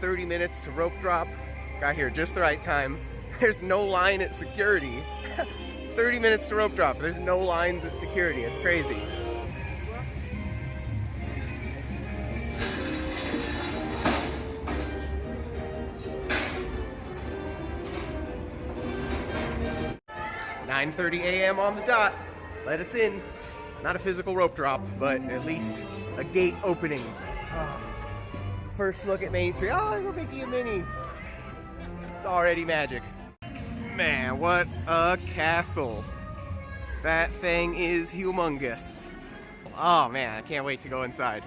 30 minutes to rope drop. Got here just the right time. There's no line at security. 30 minutes to rope drop. There's no lines at security. It's crazy. "9:30 a.m. on the dot. Let us in." Not a physical rope drop, but at least a gate opening. First look at Main Street. Oh, we're making a mini. It's already magic. Man, what a castle. That thing is humongous. Oh man, I can't wait to go inside.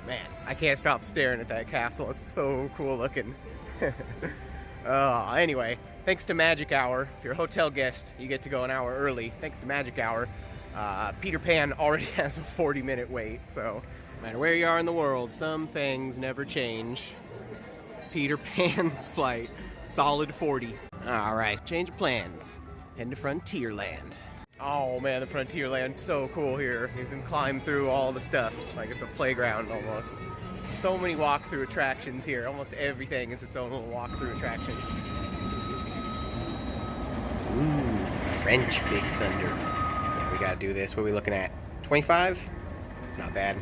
Man, I can't stop staring at that castle. It's so cool looking. Anyway, thanks to Magic Hour, if you're a hotel guest, you get to go an hour early. Thanks to Magic Hour, Peter Pan already has a 40-minute wait, so no matter where you are in the world, some things never change. Peter Pan's flight, solid 40. Alright, change of plans. Head to Frontierland. Oh man, the Frontierland's so cool here. You can climb through all the stuff, like it's a playground almost. So many walk-through attractions here. Almost everything is its own little walk-through attraction. Ooh, French Big Thunder. Yeah, we gotta do this. What are we looking at? 25? It's not bad.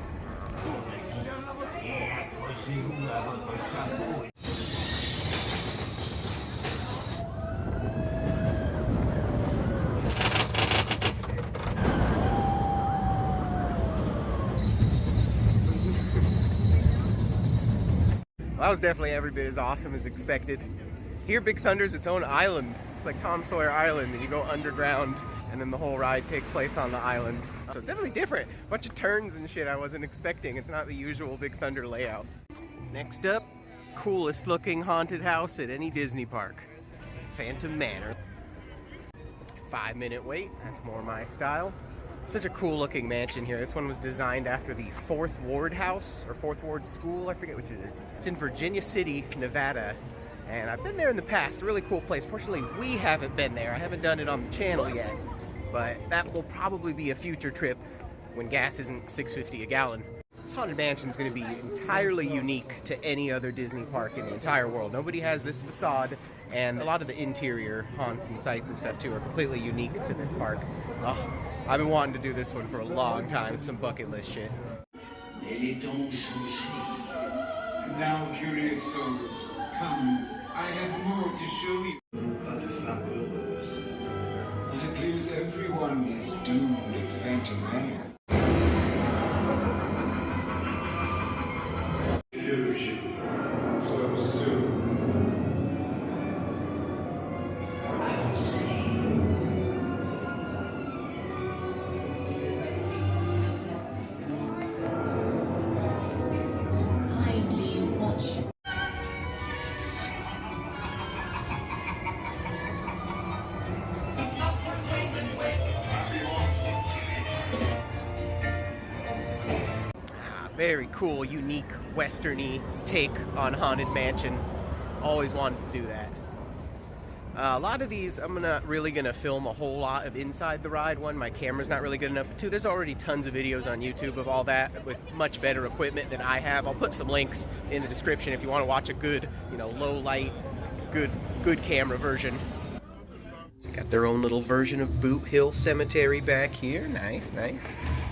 That was definitely every bit as awesome as expected. Here, Big Thunder's its own island. It's like Tom Sawyer Island, and you go underground, and then the whole ride takes place on the island. So definitely different. Bunch of turns and shit I wasn't expecting. It's not the usual Big Thunder layout. Next up, coolest looking haunted house at any Disney park. Phantom Manor. 5-minute wait, that's more my style. Such a cool looking mansion here. This one was designed after the 4th Ward House, or 4th Ward School, I forget which it is. It's in Virginia City, Nevada, and I've been there in the past. A really cool place. Fortunately, we haven't been there. I haven't done it on the channel yet, but that will probably be a future trip when gas isn't $6.50 a gallon. This Haunted Mansion is going to be entirely unique to any other Disney park in the entire world. Nobody has this facade, and a lot of the interior haunts and sites and stuff too are completely unique to this park. Oh, I've been wanting to do this one for a long time. Some bucket list shit. Now, curious souls, come. I have more to show you. But fabulous. It appears everyone is doomed at Phantom Manor. Illusion. So soon. I don't see. Kindly watch. Very cool, unique, westerny take on Haunted Mansion. Always wanted to do that. A lot of these, I'm not really going to film a whole lot of inside the ride. One, my camera's not really good enough. Two, there's already tons of videos on YouTube of all that with much better equipment than I have. I'll put some links in the description if you want to watch a good, low light, good camera version. So got their own little version of Boot Hill Cemetery back here. Nice, nice.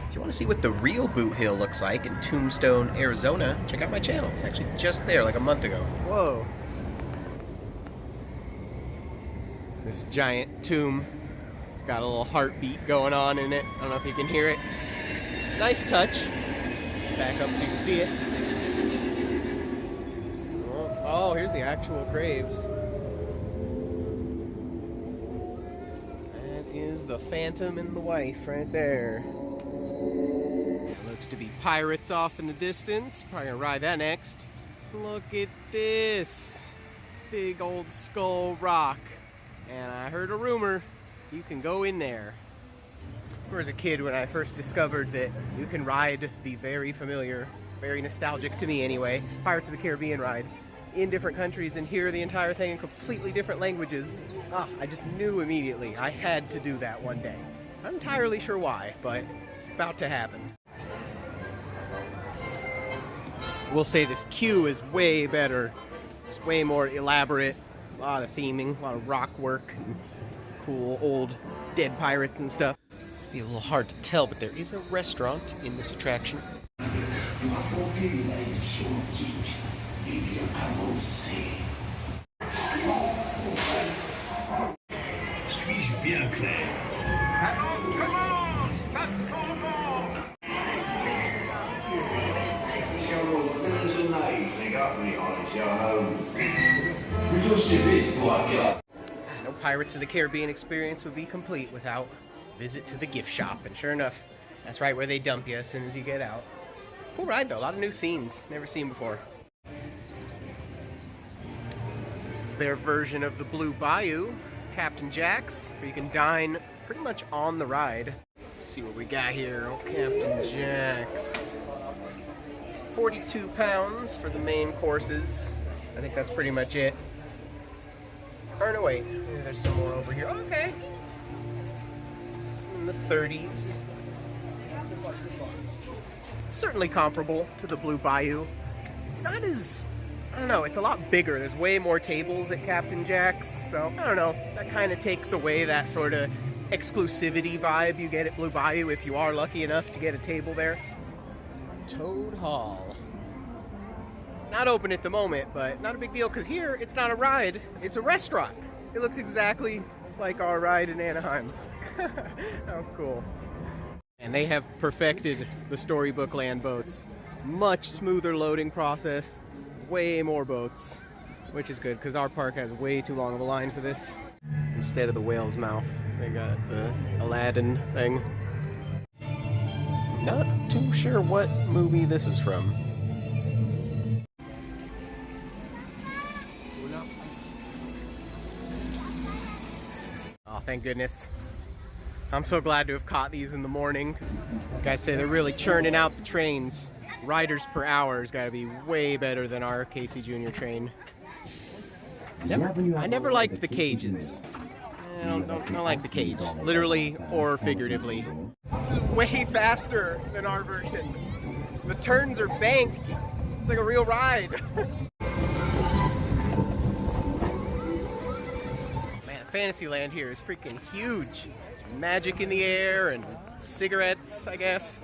If you want to see what the real Boot Hill looks like in Tombstone, Arizona, check out my channel. It's actually just there like a month ago. Whoa. This giant tomb. It's got a little heartbeat going on in it. I don't know if you can hear it. Nice touch. Back up so you can see it. Oh, here's the actual graves. That is the Phantom and the wife right there. Looks to be pirates off in the distance. Probably gonna ride that next. Look at this. Big old skull rock. And I heard a rumor you can go in there. I remember as a kid when I first discovered that you can ride the very familiar, very nostalgic to me anyway, Pirates of the Caribbean ride in different countries and hear the entire thing in completely different languages. I just knew immediately I had to do that one day. I'm not entirely sure why, but it's about to happen. We'll say this queue is way better. It's way more elaborate. A lot of theming, a lot of rock work, and cool old dead pirates and stuff. Be a little hard to tell, but there is a restaurant in this attraction. Suis-je bien clair? No Pirates of the Caribbean experience would be complete without a visit to the gift shop. And sure enough, that's right where they dump you as soon as you get out. Cool ride though, a lot of new scenes, never seen before. This is their version of the Blue Bayou, Captain Jack's, where you can dine pretty much on the ride. Let's see what we got here. Oh, Captain Jack's. 42 pounds for the main courses. I think that's pretty much it. Or no, wait, maybe there's some more over here. Oh, okay. Some in the 30s. Certainly comparable to the Blue Bayou. It's not as, I don't know, it's a lot bigger. There's way more tables at Captain Jack's, so I don't know. That kind of takes away that sort of exclusivity vibe you get at Blue Bayou if you are lucky enough to get a table there. Toad Hall. Not open at the moment, but not a big deal because here it's not a ride, it's a restaurant. It looks exactly like our ride in Anaheim. How cool. And they have perfected the Storybook Land boats. Much smoother loading process, way more boats, which is good because our park has way too long of a line for this. Instead of the whale's mouth, they got the Aladdin thing. Not too sure what movie this is from. Oh, thank goodness. I'm so glad to have caught these in the morning. Like I say, they're really churning out the trains. Riders per hour has got to be way better than our Casey Jr. train. I never liked the cages. I don't like the cage, literally or figuratively. Way faster than our version. The turns are banked. It's like a real ride. Man, Fantasyland here is freaking huge. There's magic in the air and cigarettes, I guess.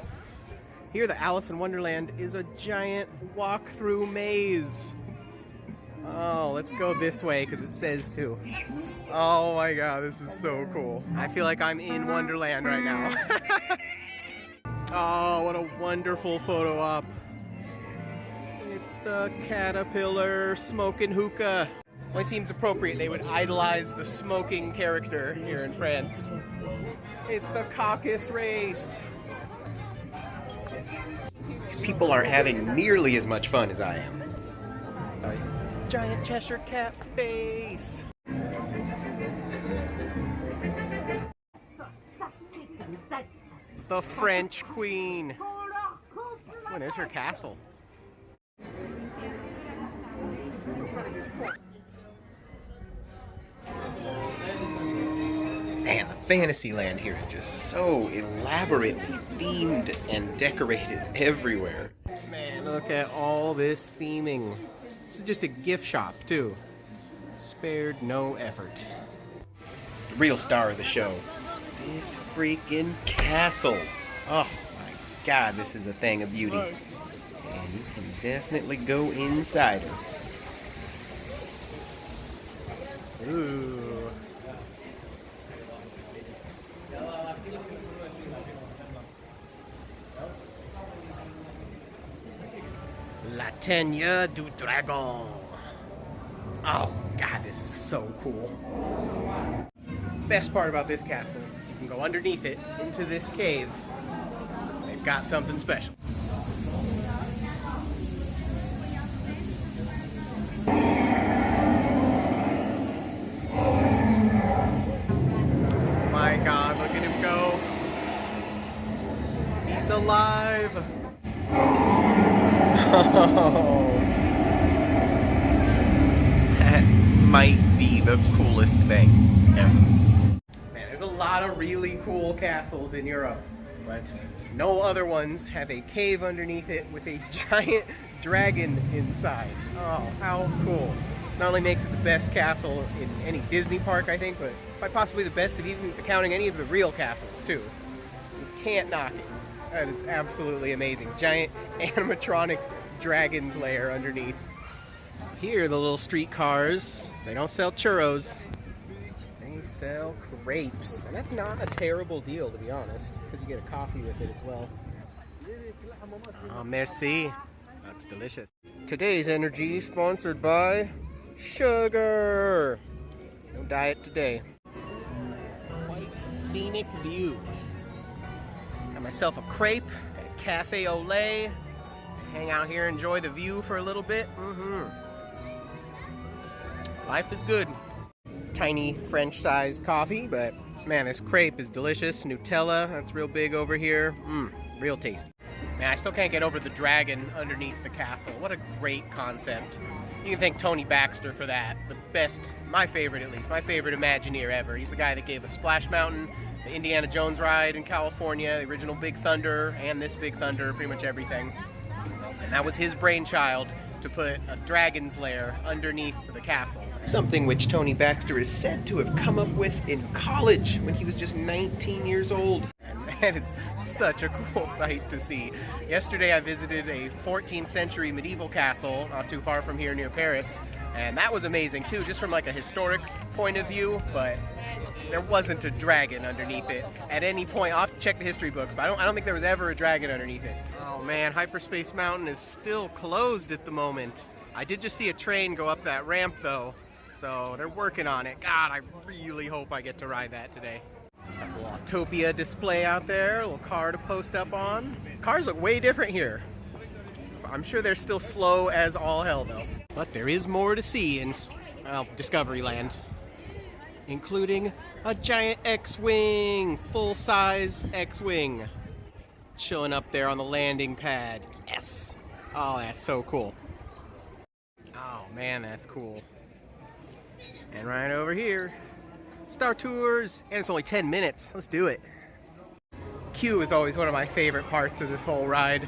Here, the Alice in Wonderland is a giant walk-through maze. Oh, let's go this way because it says to. Oh my god, this is so cool. I feel like I'm in Wonderland right now. Oh, what a wonderful photo op. It's the caterpillar smoking hookah. Well, it seems appropriate they would idolize the smoking character here in France. It's the caucus race. These people aren't having nearly as much fun as I am. Giant Cheshire Cat face. The French Queen. Oh, there's her castle. Man, the Fantasyland here is just so elaborately themed and decorated everywhere. Man, look at all this theming. This is just a gift shop, too. Spared no effort. The real star of the show. This freaking castle. Oh my god, this is a thing of beauty. And you can definitely go inside her. Ooh. La Teigne du Dragon. Oh god, this is so cool. Best part about this castle is you can go underneath it into this cave. They've got something special. My god, look at him go. He's alive. Oh. That might be the coolest thing ever. Man, there's a lot of really cool castles in Europe, but no other ones have a cave underneath it with a giant dragon inside. Oh, how cool. Not only makes it the best castle in any Disney park, I think, but quite possibly the best of even counting any of the real castles, too. You can't knock it. That is absolutely amazing. Giant animatronic dragon's lair underneath. Here, the little streetcars, they don't sell churros. They sell crepes. And that's not a terrible deal, to be honest, because you get a coffee with it as well. Oh, merci. That's delicious. Today's energy sponsored by sugar. No diet today. Quite a scenic view. Got myself a crepe, got a cafe au lait. Hang out here, enjoy the view for a little bit. Life is good. Tiny French-sized coffee, but man, this crepe is delicious. Nutella, that's real big over here. Real tasty. Man, I still can't get over the dragon underneath the castle. What a great concept. You can thank Tony Baxter for that. The best, my favorite at least, my favorite Imagineer ever. He's the guy that gave us Splash Mountain, the Indiana Jones ride in California, the original Big Thunder, and this Big Thunder, pretty much everything. And that was his brainchild, to put a dragon's lair underneath the castle. Something which Tony Baxter is said to have come up with in college when he was just 19 years old. And it's such a cool sight to see. Yesterday I visited a 14th century medieval castle not too far from here near Paris, and that was amazing too, just from like a historic point of view, but there wasn't a dragon underneath it at any point. I'll have to check the history books, but I don't think there was ever a dragon underneath it. Oh man, Hyperspace Mountain is still closed at the moment. I did just see a train go up that ramp though, so they're working on it. God, I really hope I get to ride that today. Got a little Autopia display out there, a little car to post up on. Cars look way different here. I'm sure they're still slow as all hell though. But there is more to see in, well, Discoveryland. Including a giant X-Wing, full-size X-Wing. Showing up there on the landing pad. Yes! Oh, that's so cool. Oh man, that's cool. And right over here, Star Tours, and it's only 10 minutes. Let's do it. Q is always one of my favorite parts of this whole ride.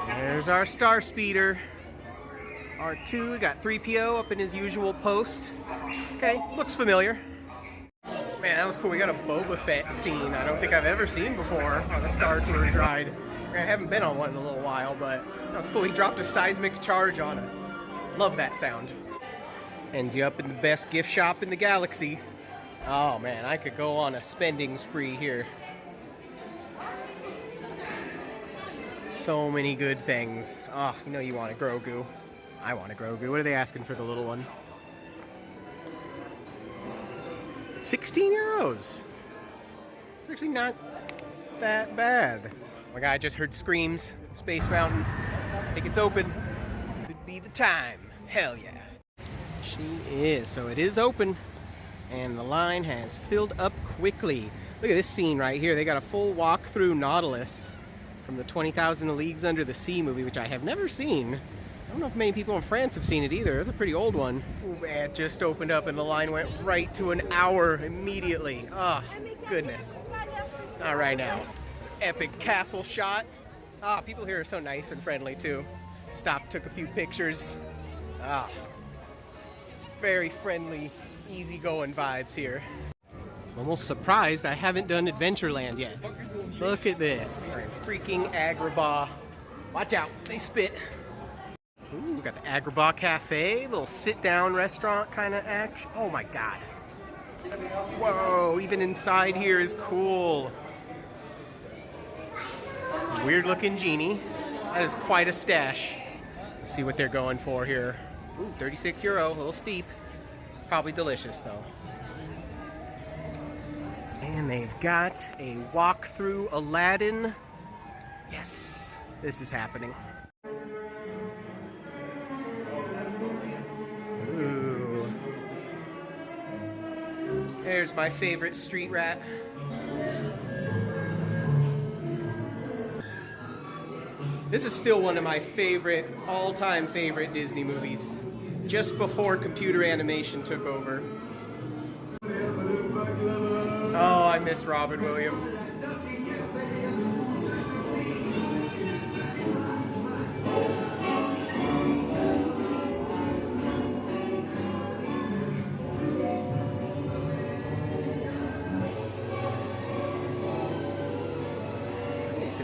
There's our Star Speeder. R2, we got 3PO up in his usual post. Okay, this looks familiar. Man, that was cool. We got a Boba Fett scene I don't think I've ever seen before on a Star Tours ride. I haven't been on one in a little while, but that was cool. He dropped a seismic charge on us. Love that sound. Ends you up in the best gift shop in the galaxy. Oh man, I could go on a spending spree here. So many good things. Oh, you know you want a Grogu. I want a Grogu. What are they asking for the little one? 16 euros. Actually not that bad. My guy just heard screams. Space Mountain. I think it's open. This could be the time. Hell yeah. She is. So it is open. And the line has filled up quickly. Look at this scene right here. They got a full walk through Nautilus from the 20,000 Leagues Under the Sea movie, which I have never seen. I don't know if many people in France have seen it either. It's a pretty old one. Ooh, man, it just opened up and the line went right to an hour immediately. Oh, goodness. All right now. Epic castle shot. Ah, people here are so nice and friendly too. Stopped, took a few pictures. Ah, very friendly, easygoing vibes here. I'm almost surprised I haven't done Adventureland yet. Look at this. Freaking Agrabah. Watch out, they spit. Ooh, we got the Agrabah Cafe, little sit-down restaurant kind of action. Oh my god. Whoa, even inside here is cool. Weird looking genie. That is quite a stash. Let's see what they're going for here. Ooh, 36 euro, a little steep. Probably delicious though. And they've got a walk through Aladdin. Yes, this is happening. Ooh. There's my favorite street rat. This is still one of my favorite, all-time favorite Disney movies. Just before computer animation took over. Oh, I miss Robin Williams.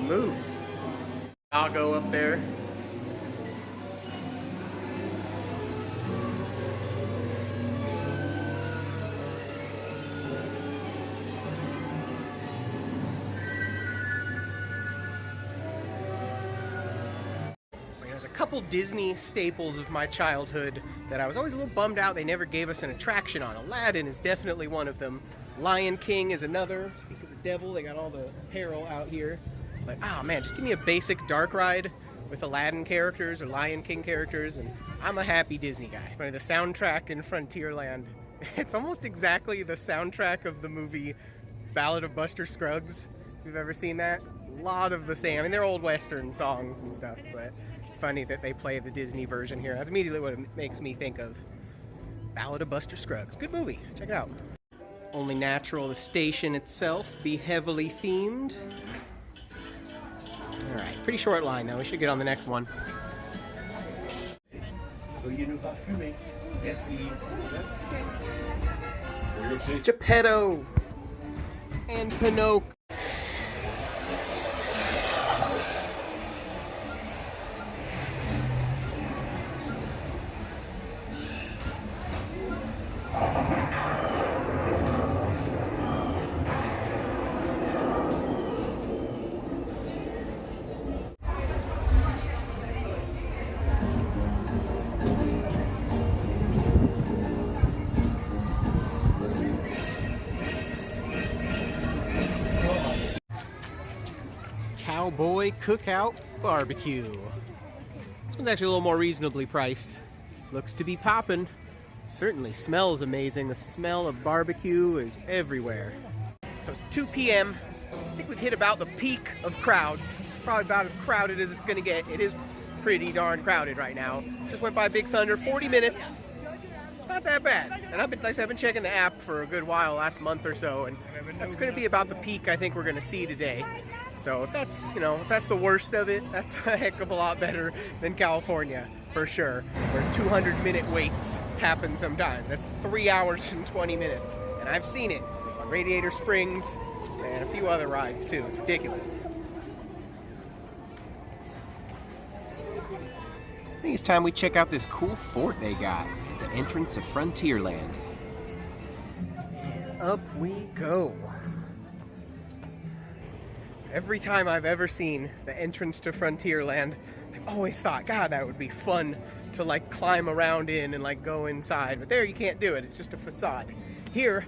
It moves. I'll go up there. There's a couple Disney staples of my childhood that I was always a little bummed out they never gave us an attraction on. Aladdin is definitely one of them. Lion King is another. Speak of the devil, they got all the apparel out here. But, oh man, just give me a basic dark ride with Aladdin characters or Lion King characters, and I'm a happy Disney guy. But the soundtrack in Frontierland, it's almost exactly the soundtrack of the movie Ballad of Buster Scruggs. If you've ever seen that, a lot of the same. I mean, they're old Western songs and stuff, but it's funny that they play the Disney version here. That's immediately what it makes me think of. Ballad of Buster Scruggs. Good movie. Check it out. Only natural the station itself be heavily themed. Alright, pretty short line though. We should get on the next one. Geppetto and Pinocchio. Cowboy Cookout Barbecue. This one's actually a little more reasonably priced. Looks to be poppin'. Certainly smells amazing. The smell of barbecue is everywhere. So it's 2 p.m. I think we've hit about the peak of crowds. It's probably about as crowded as it's gonna get. It is pretty darn crowded right now. Just went by Big Thunder, 40 minutes. It's not that bad. And I've been checking the app for a good while, last month or so, and that's gonna be about the peak I think we're gonna see today. So if that's, if that's the worst of it, that's a heck of a lot better than California, for sure, where 200-minute waits happen sometimes. That's 3 hours and 20 minutes. And I've seen it on Radiator Springs and a few other rides too. It's ridiculous. I think it's time we check out this cool fort they got at the entrance of Frontierland. And up we go. Every time I've ever seen the entrance to Frontierland, I've always thought, God, that would be fun to like climb around in and like go inside. But there you can't do it. It's just a facade. Here,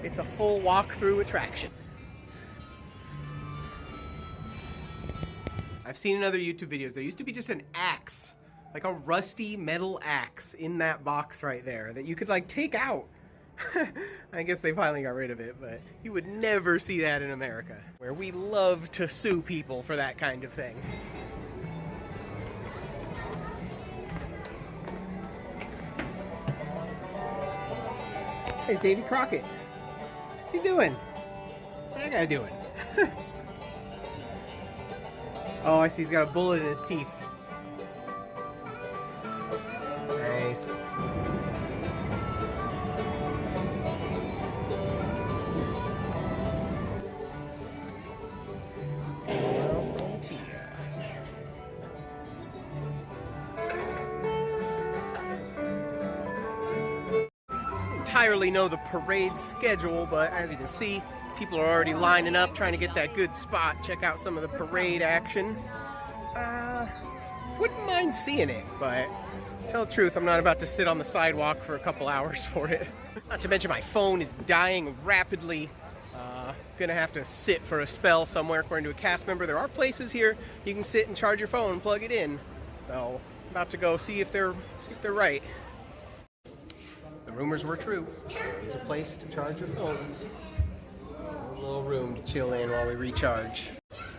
it's a full walk-through attraction. I've seen in other YouTube videos, there used to be just an axe, like a rusty metal axe in that box right there that you could like take out. I guess they finally got rid of it, but you would never see that in America, where we love to sue people for that kind of thing. There's Davy Crockett. What's he doing? What's that guy doing? Oh, I see he's got a bullet in his teeth. Nice. Entirely know the parade schedule, but as you can see, people are already lining up trying to get that good spot. Check out some of the parade action. Wouldn't mind seeing it, but to tell the truth, I'm not about to sit on the sidewalk for a couple hours for it. Not to mention my phone is dying rapidly. Gonna have to sit for a spell somewhere according to a cast member. There are places here you can sit and charge your phone and plug it in. So I'm about to go see if they're right. The rumors were true. There's a place to charge your phones. A little room to chill in while we recharge.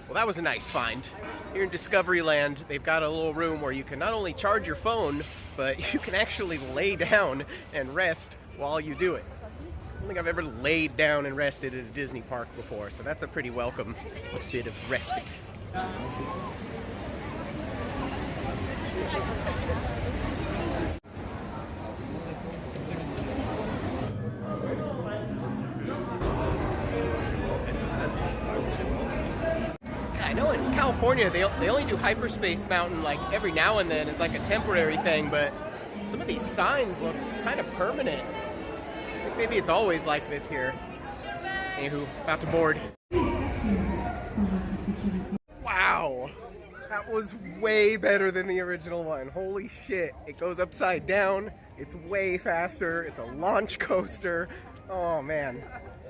Well, that was a nice find. Here in Discoveryland, they've got a little room where you can not only charge your phone, but you can actually lay down and rest while you do it. I don't think I've ever laid down and rested at a Disney park before, so that's a pretty welcome bit of respite. I know in California, they only do Hyperspace Mountain like every now and then as like a temporary thing, but some of these signs look kind of permanent. I think maybe it's always like this here. Anywho, about to board. Wow! That was way better than the original one. Holy shit. It goes upside down. It's way faster. It's a launch coaster. Oh man.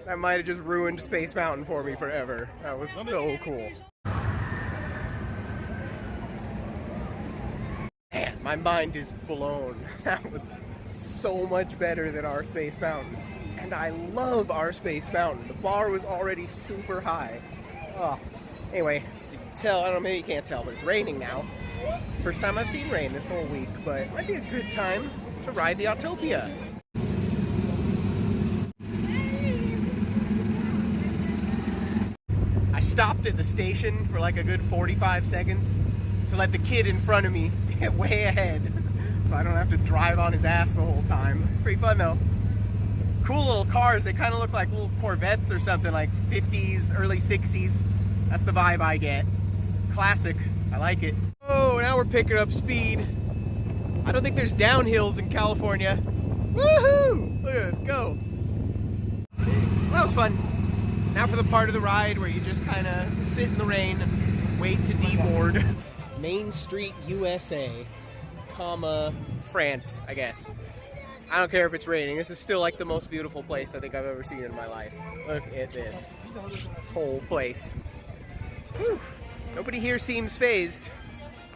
That might have just ruined Space Mountain for me forever. That was so cool. Man, my mind is blown. That was so much better than our Space Mountain. And I love our Space Mountain. The bar was already super high. Oh. Anyway, as you can tell, I don't know, maybe you can't tell, but it's raining now. First time I've seen rain this whole week, but it might be a good time to ride the Autopia. I stopped at the station for like a good 45 seconds to let the kid in front of me get way ahead so I don't have to drive on his ass the whole time. It's pretty fun though. Cool little cars. They kind of look like little Corvettes or something, like 50s, early 60s. That's the vibe I get. Classic. I like it. Oh, now we're picking up speed. I don't think there's downhills in California. Woohoo! Look at us go. Well, that was fun. Now for the part of the ride where you just kind of sit in the rain, wait to deboard. Main Street, USA, comma, France, I guess. I don't care if it's raining. This is still like the most beautiful place I think I've ever seen in my life. Look at this. This whole place. Whew. Nobody here seems phased.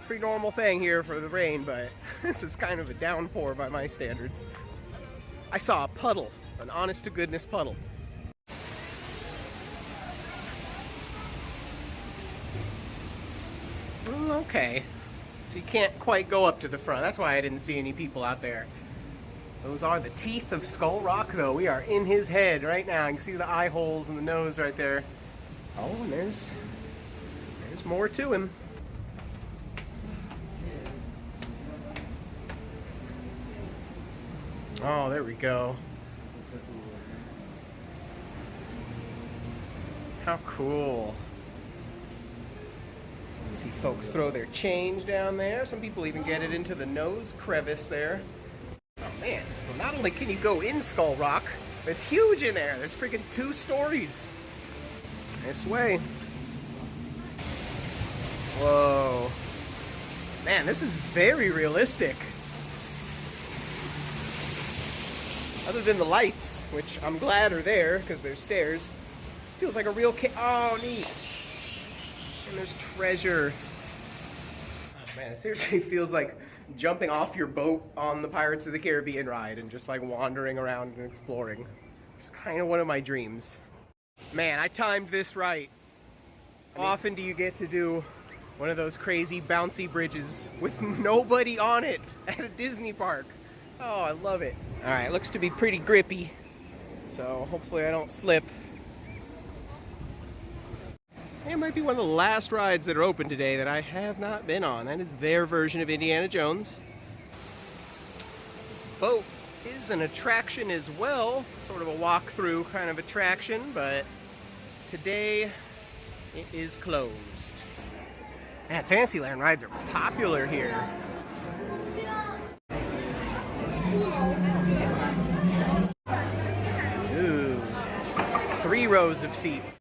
Pretty normal thing here for the rain, but this is kind of a downpour by my standards. I saw a puddle, an honest to goodness puddle. Okay, so you can't quite go up to the front. That's why I didn't see any people out there. Those are the teeth of Skull Rock, though. We are in his head right now. You can see the eye holes and the nose right there. Oh, and there's more to him. Oh, there we go. How cool. See folks throw their change down there. Some people even get it into the nose crevice there. Oh man, well, not only can you go in Skull Rock, but it's huge in there. There's freaking 2 stories. This way. Whoa. Man, this is very realistic. Other than the lights, which I'm glad are there because there's stairs. Feels like a real oh, neat. And there's treasure. Oh man, it seriously feels like jumping off your boat on the Pirates of the Caribbean ride and just like wandering around and exploring. It's kind of one of my dreams. Man, I timed this right. How often do you get to do one of those crazy bouncy bridges with nobody on it at a Disney park? Oh, I love it. All right, looks to be pretty grippy, so hopefully I don't slip. It might be one of the last rides that are open today that I have not been on. That is their version of Indiana Jones. This boat is an attraction as well, sort of a walk-through kind of attraction, but today it is closed. Man, Fantasyland rides are popular here. Ooh, 3 rows of seats.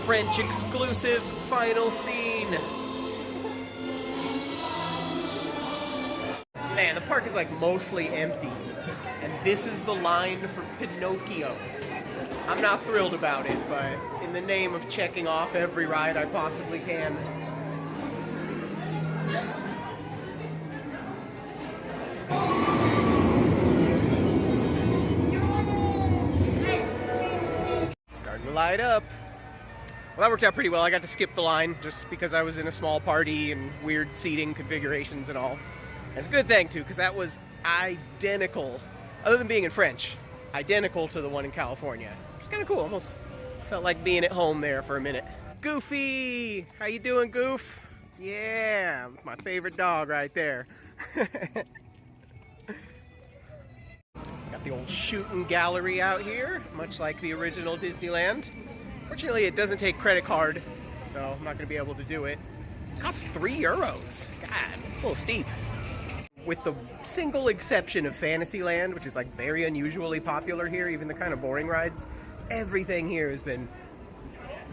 French exclusive final scene. Man, the park is like mostly empty. And this is the line for Pinocchio. I'm not thrilled about it, but in the name of checking off every ride I possibly can. Starting to light up. Well, that worked out pretty well. I got to skip the line just because I was in a small party and weird seating configurations and all. That's a good thing, too, because that was identical, other than being in French, identical to the one in California. It's kind of cool. Almost felt like being at home there for a minute. Goofy! How you doing, Goof? Yeah, my favorite dog right there. Got the old shooting gallery out here, much like the original Disneyland. Fortunately, it doesn't take credit card, so I'm not going to be able to do it. It costs €3. God, a little steep. With the single exception of Fantasyland, which is like very unusually popular here, even the kind of boring rides, everything here has been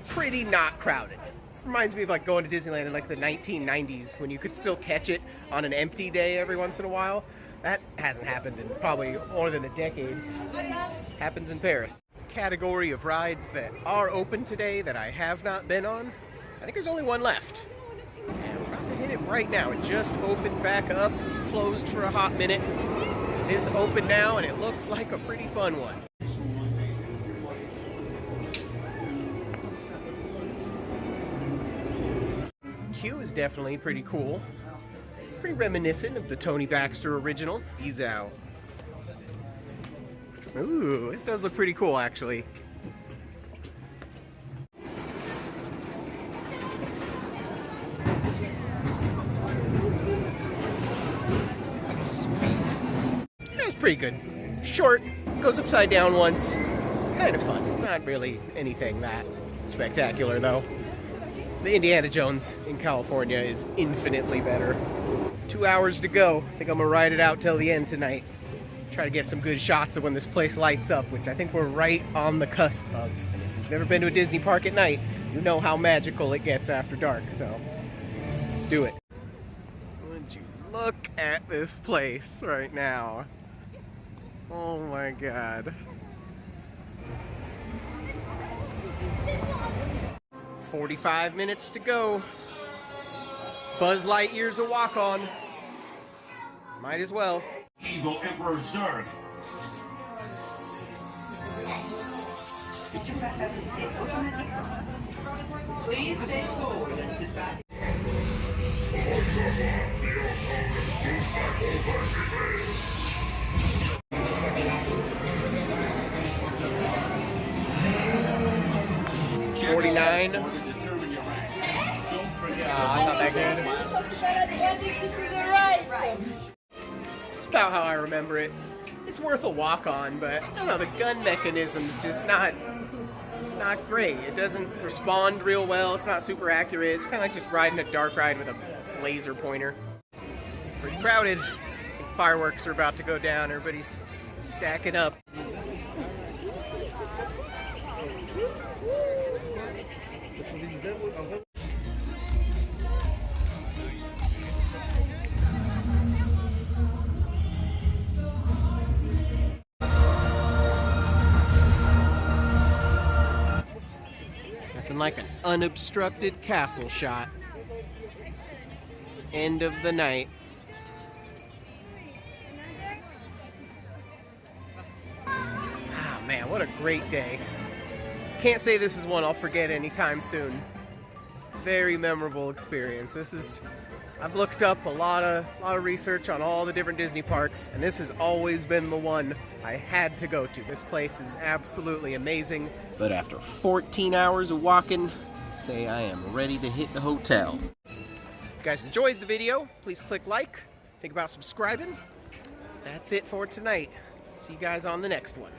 pretty not crowded. This reminds me of like going to Disneyland in like the 1990s when you could still catch it on an empty day every once in a while. That hasn't happened in probably more than a decade. Happens in Paris. Category of rides that are open today that I have not been on. I think there's only one left. And we're about to hit it right now. It just opened back up. It was closed for a hot minute. It is open now and it looks like a pretty fun one. Q is definitely pretty cool. Pretty reminiscent of the Tony Baxter original. He's out. Ooh, this does look pretty cool, actually. Sweet. That was pretty good. Short, goes upside down once. Kind of fun. Not really anything that spectacular, though. The Indiana Jones in California is infinitely better. 2 hours to go. I think I'm gonna ride it out till the end tonight. Try to get some good shots of when this place lights up, which I think we're right on the cusp of. And if you've never been to a Disney park at night, you know how magical it gets after dark, so let's do it. Would you look at this place right now? Oh my God. 45 minutes to go. Buzz Lightyear's a walk-on. Might as well. Evil Emperor Zurg. Please stay forward and sit back. $49. That's not that good. It's about how I remember it. It's worth a walk-on, but I don't know, the gun mechanism's just not, it's not great. It doesn't respond real well, it's not super accurate. It's kind of like just riding a dark ride with a laser pointer. Pretty crowded. I think fireworks are about to go down, everybody's stacking up. Nothing like an unobstructed castle shot. End of the night. Ah, man, what a great day. Can't say this is one I'll forget anytime soon. Very memorable experience. I've looked up a lot of research on all the different Disney parks, and this has always been the one I had to go to. This place is absolutely amazing. But after 14 hours of walking, I'd say I am ready to hit the hotel. If you guys enjoyed the video, please click like. Think about subscribing. That's it for tonight. See you guys on the next one.